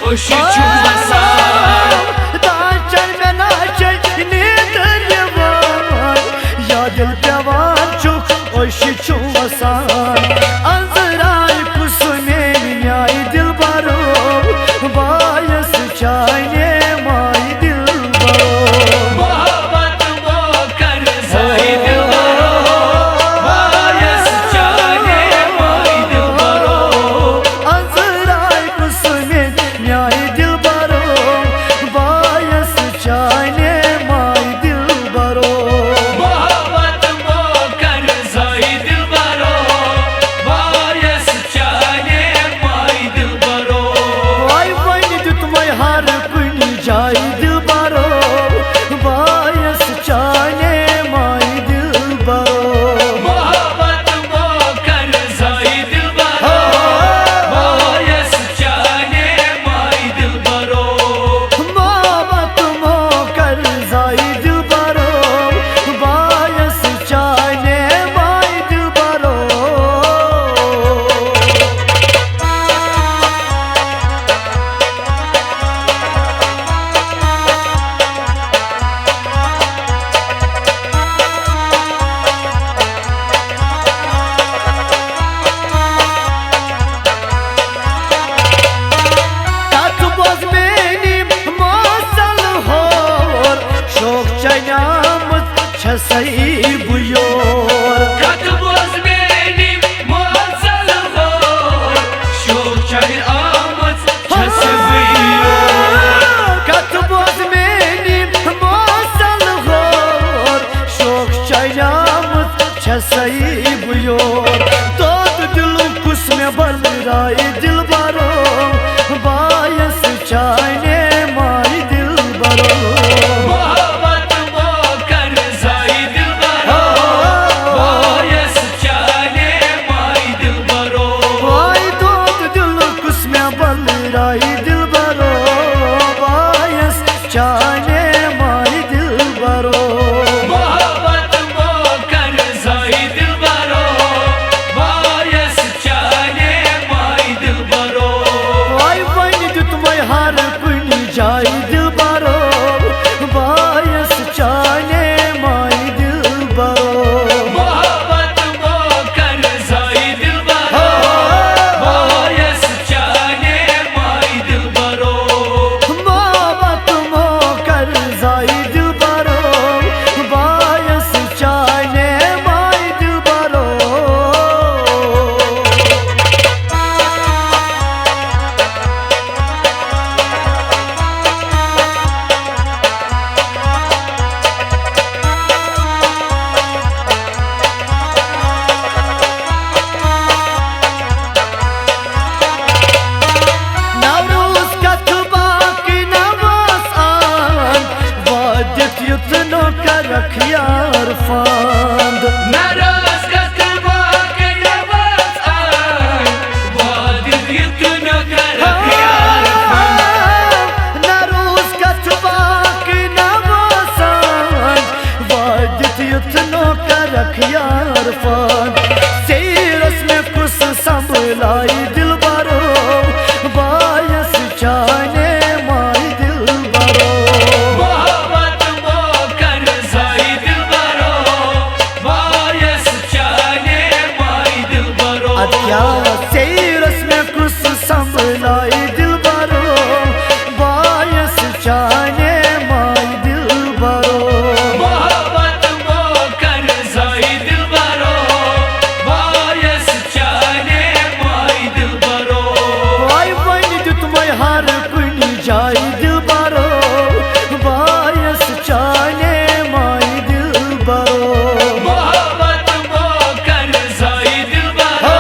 खुशी छुमसा दाचन में नाचे नींद दीवान या दिल जवान चुक खुशी छुमसा अंजराय कुसुमे न्याय दिल बरो बायस चाहे माय दिल बरो मोहब्बत वो कर जाए दिल बरो बायस चाहे माय दिल बरो अंजराय कुसुमे न्याय दिल बरो बायस चाहे माय दिल बरो मोहब्बत वो कर जाए दिल बरो बायस चाहे माय दिल बरो आई बन तुमय हर कुनी जाय दिल बरो बायस चाहे माय दिल बरो मोहब्बत वो कर जाए दिल बरो बायस चाहे माय दिल बरो मोहब्बत मो कर जाय दिल बरो बायस चाहे माय दिल बरो तात बोz benim masal hor şok çaynamız çasayı buyor Katboz benim masal hor Şok çay amız çasıvıyor kat boz benim masal hor şok çaynamız çasayı buyor Dod dilim kusme balray dil baro bayas çayne may dil baro मोहब्बत वो कर जाए दिल बरो बायस चाहे my दिल बरो Vay dod dil kusme balray dil baro bayas çayne may dil baro मोहब्बत वो कर जाए दिल बरो बायस चाहे माय दिल बरो Vay vay tutmay har kuni jay dil baro bayas çayne may dil baro मोहब्बत वो कर जाए दिल बरो बायस चाहे माय दिल बरो मोहब्बत मो कर जाय दिल बरो bayas çayne may dil baro Navruz katbak navas an vadet yutno karak yar fand नाराज कतबा के नवाज आन वादिद यतन कर प्यार Navruz katbak navas an vadet yutno karak yar fand Seyras में कुछ संभलाई दिल बरो बायस चाहे माय दिल बरो मोहब्बत वो कर जाए दिल बरो बायस चाहे माय दिल बरो क्या सेरस में कुछ संभलाई दिल बरो बायस चाहे माय दिल बरो मोहब्बत वो कर जाए दिल बरो बायस चाहे माय दिल बरो वाई बन तुमय हर कुनी जाय दिल बरो बायस चाहे माय दिल बरो मोहब्बत वो कर जाए दिल बरो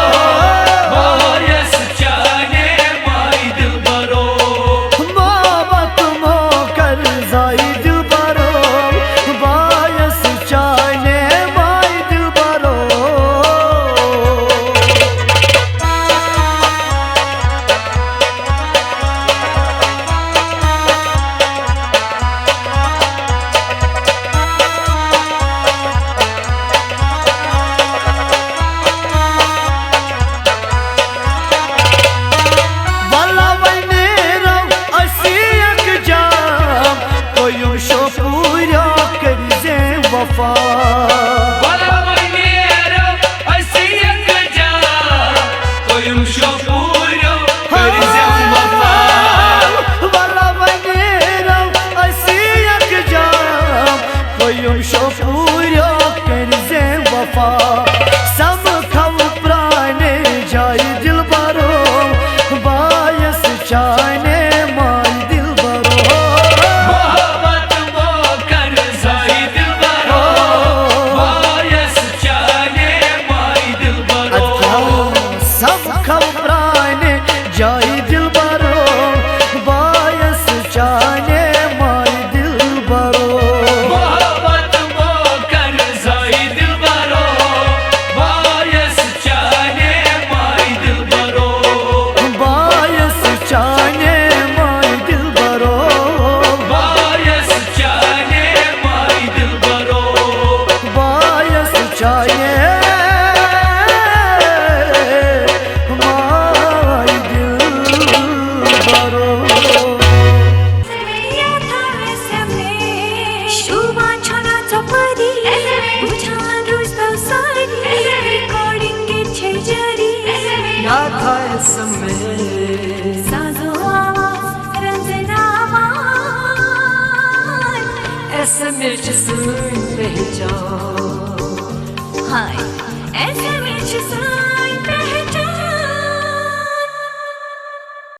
खल प्राणे जाय दिल बरो बायस चाने माय दिल बरो मोहब्बत मो कर जाई दिल बरो बायस चाने माय दिल बरो बायस चाने माय दिल बरो बायस चाने माय दिल बरो बायस चाने माय दिल बरो Hi, SMS